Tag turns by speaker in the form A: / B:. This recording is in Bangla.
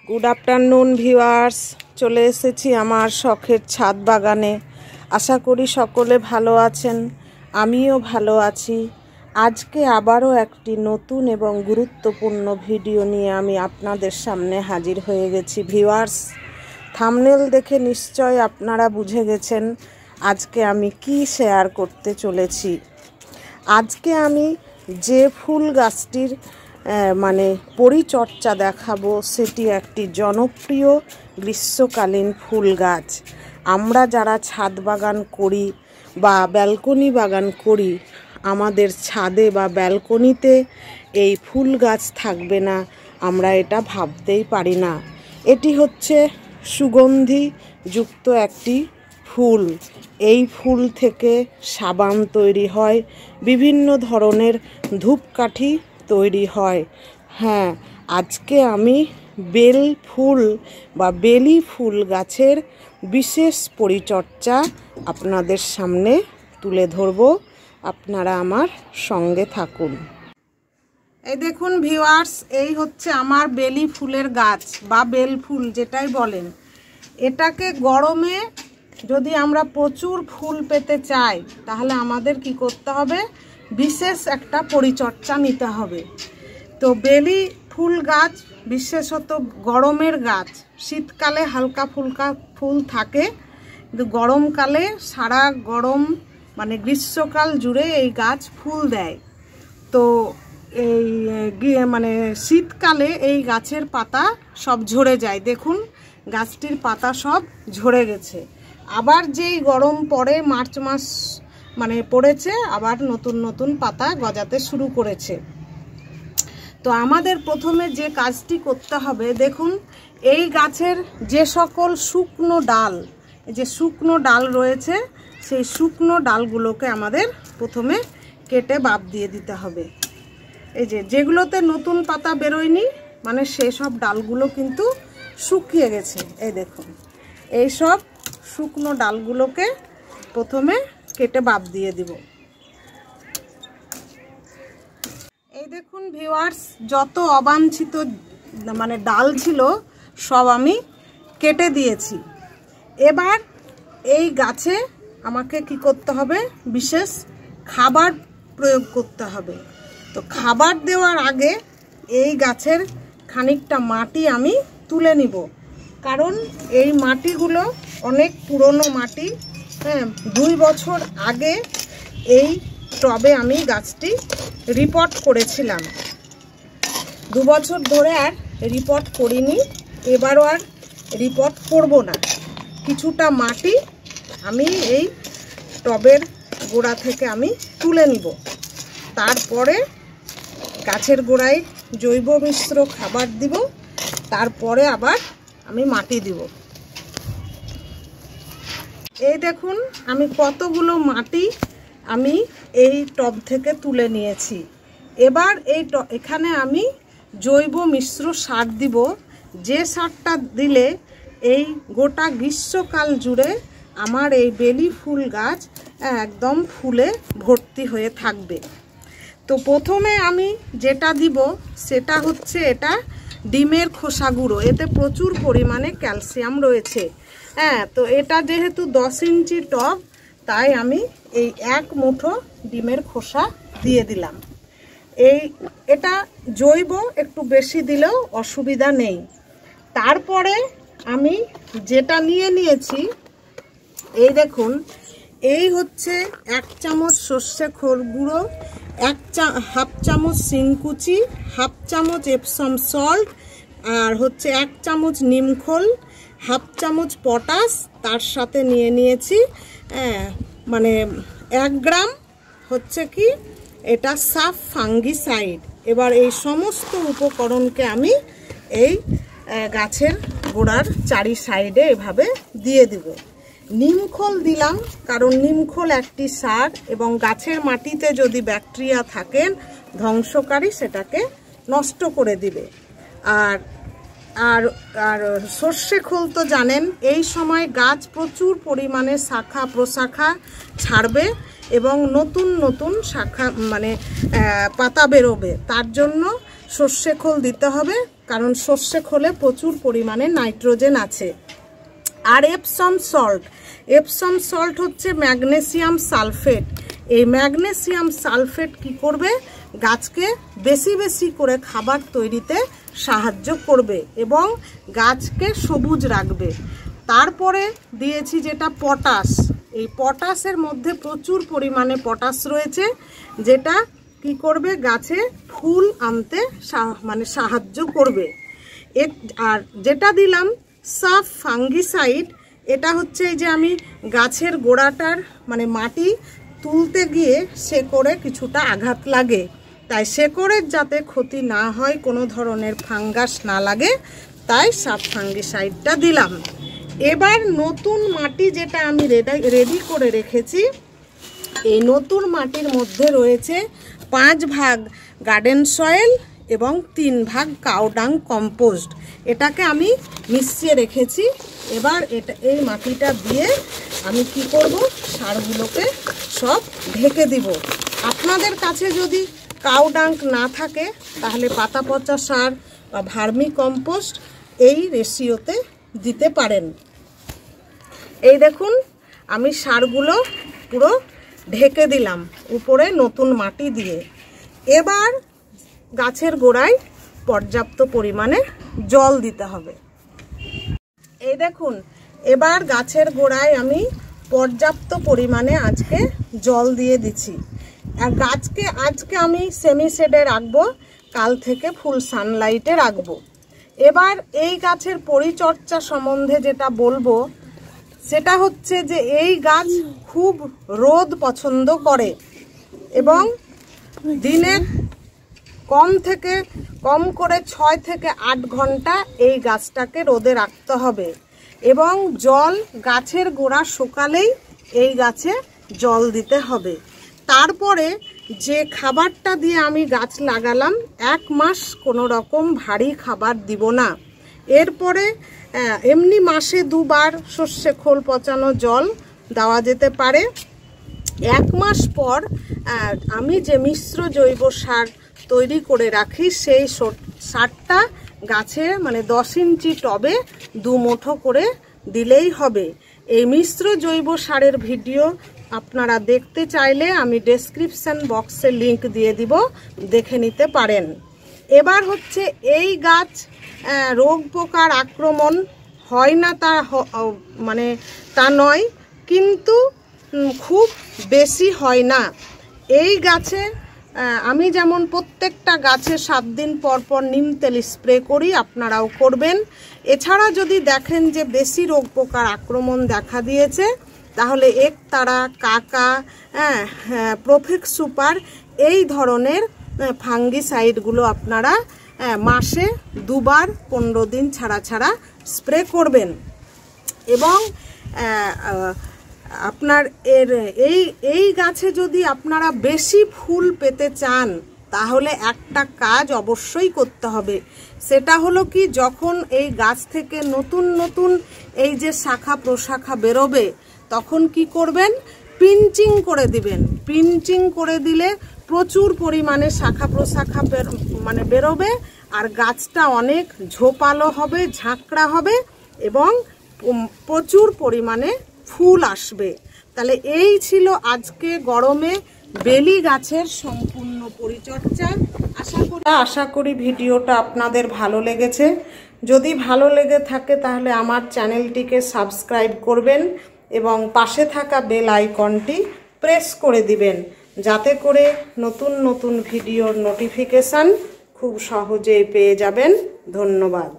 A: গুড আফটারনুন ভিউয়ার্স, চলে এসেছি আমার শখের ছাদ বাগানে। আশা করি সকলে ভালো আছেন, আমিও ভালো আছি। আজকে আবারও একটি নতুন এবং গুরুত্বপূর্ণ ভিডিও নিয়ে আমি আপনাদের সামনে হাজির হয়ে গেছি। ভিউয়ার্স, থাম্বনেল দেখে নিশ্চয় আপনারা বুঝে গেছেন আজকে আমি কি শেয়ার করতে চলেছি। আজকে আমি যে ফুল গাছটির পরিচর্যা দেখাবো সেটি একটি জনপ্রিয় গ্রীষ্মকালীন ফুল গাছ। আমরা যারা ছাদ বাগান করি বা ব্যালকনি বাগান করি, আমাদের ছাদে বা ব্যালকনিতে এই ফুল গাছ থাকবে না আমরা এটা ভাবতেই পারি না। এটি হচ্ছে সুগন্ধি যুক্ত একটি ফুল। এই ফুল থেকে সাবান তৈরি হয়, বিভিন্ন ধরনের ধূপকাঠি তৈরি হয়। হ্যাঁ, আজকে আমি বেল ফুল বা বেলি ফুল গাছের বিশেষ পরিচর্যা আপনাদের সামনে তুলে ধরব। আপনারা আমার সঙ্গে থাকুন। এই দেখুন ভিউয়ার্স, এই হচ্ছে আমার বেলি ফুলের গাছ বা বেল ফুল যেটাই বলেন। এটাকে গরমে যদি আমরা প্রচুর ফুল পেতে চাই তাহলে আমাদের কি করতে হবে, বিশেষ একটা পরিচর্যা নিতে হবে। তো বেলি ফুল গাছ বিশেষত গরমের গাছ। শীতকালে হালকা ফুলকা ফুল থাকে, কিন্তু গরমকালে সারা গরম গ্রীষ্মকাল জুড়ে এই গাছ ফুল দেয়। তো এই শীতকালে এই গাছের পাতা সব ঝরে যায়। দেখুন গাছটির পাতা সব ঝরে গেছে। আবার যেই গরম পড়ে, মার্চ মাস পড়েছে, আবার নতুন নতুন পাতা গজাতে শুরু করেছে। তো আমাদের প্রথমে যে কাজটি করতে হবে, দেখুন এই গাছের যে সকল শুকনো ডাল, যে শুকনো ডাল রয়েছে, সেই শুকনো ডালগুলোকে আমাদের প্রথমে কেটে বাদ দিয়ে দিতে হবে। এই যেগুলোতে নতুন পাতা বেরোয়নি, সেই সব ডালগুলো কিন্তু শুকিয়ে গেছে। এই দেখুন, এই সব শুকনো ডালগুলোকে প্রথমে কেটে বাদ দিয়ে দিব। এই দেখুন ভিউয়ার্স, যত অবাঞ্ছিত ডাল ছিল সব আমি কেটে দিয়েছি। এবার এই গাছে আমাকে কি করতে হবে, বিশেষ খাবার প্রয়োগ করতে হবে। তো খাবার দেওয়ার আগে এই গাছের খানিকটা মাটি আমি তুলে নিব, কারণ এই মাটিগুলো অনেক পুরনো মাটি। হ্যাঁ, 2 বছর আগে এই টবে আমি গাছটি রিপোর্ট করেছিলাম। 2 বছর ধরে আর রিপোর্ট করিনি, এবারও আর রিপোর্ট করব না। কিছুটা মাটি আমি এই টবের গোড়া থেকে আমি তুলে নিব। তারপরে গাছের গোড়ায় জৈব মিশ্র খাবার দিব, তারপরে আবার আমি মাটি দিব। এই দেখুন আমি কতগুলো মাটি আমি এই টব থেকে তুলে নিয়েছি। এবার এখানে আমি জৈব মিশ্র সার দিব, যে সারটা দিলে এই গোটা গ্রীষ্মকাল জুড়ে আমার এই বেলি ফুল গাছ একদম ফুলে ভর্তি হয়ে থাকবে। তো প্রথমে আমি যেটা দিব সেটা হচ্ছে এটা ডিমের খোসা গুঁড়ো। এতে প্রচুর পরিমাণে ক্যালসিয়াম রয়েছে। হ্যাঁ, তো এটা যেহেতু 10 ইঞ্চি টব, তাই আমি এই 1 মুঠো ডিমের খোসা দিয়ে দিলাম। এটা জৈব, একটু বেশি দিলেও অসুবিধা নেই। তারপরে আমি যেটা নিয়েছি, এই দেখুন, এই হচ্ছে 1 চামচ সর্ষে খোল গুঁড়ো, 1/2 চামচ শিংকুচি, 1/2 চামচ এপসম সল্ট, আর হচ্ছে 1 চামচ নিমখোল, 1/2 চামচ পটাশ। তার সাথে নিয়েছি 1 গ্রাম হচ্ছে কি এটা সাফ ফাঙ্গিসাইড। এবার এই সমস্ত উপকরণকে আমি এই গাছের গোড়ার চারি সাইডে এভাবে দিয়ে দিব। নিমখোল দিলাম কারণ নিমখোল একটি সার এবং গাছের মাটিতে যদি ব্যাকটেরিয়া থাকেন ধ্বংসকারী, সেটাকে নষ্ট করে দিবে। আর আর আর সর্ষে খোল তো জানেন, এই সময় গাছ প্রচুর পরিমাণে শাখা প্রশাখা ছাড়বে এবং নতুন নতুন শাখা পাতা বেরোবে। তার জন্য সর্ষে খোল দিতে হবে। কারণ সর্ষে খোলে প্রচুর পরিমাণে নাইট্রোজেন আছে। আর এপসম সল্ট হচ্ছে ম্যাগনেসিয়াম সালফেট। এই ম্যাগনেসিয়াম সালফেট কি করবে, গাছকে বেশি বেশি করে খাবার তৈরিতে সাহায্য করবে এবং গাছকে সবুজ রাখবে। তারপরে দিয়েছি যেটা পটাশ। এই পটাশের মধ্যে প্রচুর পরিমাণে পটাশ রয়েছে, যেটা কি করবে, গাছে ফুল আনতে মানে সাহায্য করবে। আর যেটা দিলাম সাফ ফাঙ্গিসাইড, এটা হচ্ছে এই যে আমি গাছের গোড়াটার মানে মাটি তুলতে গিয়ে শেকড়ে কিছুটা আঘাত লাগে, তাই শেকড়ের যাতে ক্ষতি না হয়, কোনো ধরনের ফাঙ্গাস না লাগে, তাই সাফ ফাঙ্গিসাইডটা দিলাম। এবার নতুন মাটি যেটা আমি রেডি করে রেখেছি, এই নতুন মাটির মধ্যে রয়েছে 5 ভাগ গার্ডেন সয়েল এবং 3 ভাগ কাউডাং কম্পোস্ট। এটাকে আমি মিশিয়ে রেখেছি। এবার এই মাটিটা দিয়ে আমি কি করব, সারগুলোকে সব ঢেকে দিব। আপনাদের কাছে যদি কাউডাং না থাকে তাহলে পাতা পচা সার বা ভার্মি কম্পোস্ট এই রেশিওতে দিতে পারেন। এই দেখুন আমি সারগুলো পুরো ঢেকে দিলাম উপরে নতুন মাটি দিয়ে। এবার গাছের গোড়ায় পর্যাপ্ত পরিমাণে জল দিতে হবে। এই দেখুন এবার গাছের গোড়ায় আমি পর্যাপ্ত পরিমাণে আজকে জল দিয়ে দিচ্ছি। আর গাছকে আজকে আমি সেমি শেডে রাখবো, কাল থেকে ফুল সানলাইটে রাখবো। এবার এই গাছের পরিচর্যা সম্বন্ধে যেটা বলবো সেটা হচ্ছে যে এই গাছ খুব রোদ পছন্দ করে এবং দিনে কম করে 6 থেকে 8 ঘন্টা এই গাছটাকে রোদে রাখতে হবে এবং জল গাছের গোড়া শুকালেই এই গাছে জল দিতে হবে। তারপরে যে খাবারটা দিয়ে আমি গাছ লাগালাম, 1 মাস কোনো রকম ভারী খাবার দিব না। এরপরে এমনি মাসে 2 বার সর্ষে খোল পচানো জল দেওয়া যেতে পারে। 1 মাস পর আমি যে মিশ্র জৈব সার তৈরি করে রাখি, সেই সারটা গাছে মানে 10 ইঞ্চি টবে 2 মুঠো করে দিলেই হবে। এই মিশ্র জৈব সারের ভিডিও আপনারা দেখতে চাইলে আমি ডেসক্রিপশন বক্সে লিংক দিয়ে দিব, দেখে নিতে পারেন। এবার হচ্ছে এই গাছ রোগ পোকার আক্রমণ হয় না তা নয়, কিন্তু খুব বেশি হয় না। এই গাছে আমি যেমন প্রত্যেকটা গাছে 7 দিন পর পর নিম তেল স্প্রে করি, আপনারাও করবেন। এছাড়া যদি দেখেন যে বেশি রোগ পোকার আক্রমণ দেখা দিয়েছে, তাহলে একতারা, কাকা, প্রফেক্ট সুপার এই ধরনের ফাঙ্গিসাইডগুলো আপনারা মাসে 2 বার 15 দিন ছাড়া ছাড়া স্প্রে করবেন। এবং আপনার এই গাছে যদি আপনারা বেশি ফুল পেতে চান, তাহলে একটা কাজ অবশ্যই করতে হবে। সেটা হলো কি, যখন এই গাছ থেকে নতুন নতুন এই যে শাখা প্রশাখা বেরোবে, তখন কি করবেন, পিঞ্চিং করে দিবেন। পিঞ্চিং করে দিলে প্রচুর পরিমাণে শাখা প্রশাখা বেরোবে আর গাছটা অনেক ঝোপালো হবে, ঝাঁকড়া হবে এবং প্রচুর পরিমাণে ফুল আসবে। তাহলে এই ছিল আজকে গরমে বেলি গাছের সম্পূর্ণ পরিচর্যা। আশা করি ভিডিওটা আপনাদের ভালো লেগেছে। যদি ভালো লেগে থাকে তাহলে আমার চ্যানেলটিকে সাবস্ক্রাইব করবেন এবং পাশে থাকা বেল আইকনটি প্রেস করে দিবেন, যাতে করে নতুন নতুন ভিডিওর নোটিফিকেশান খুব সহজেই পেয়ে যাবেন। ধন্যবাদ।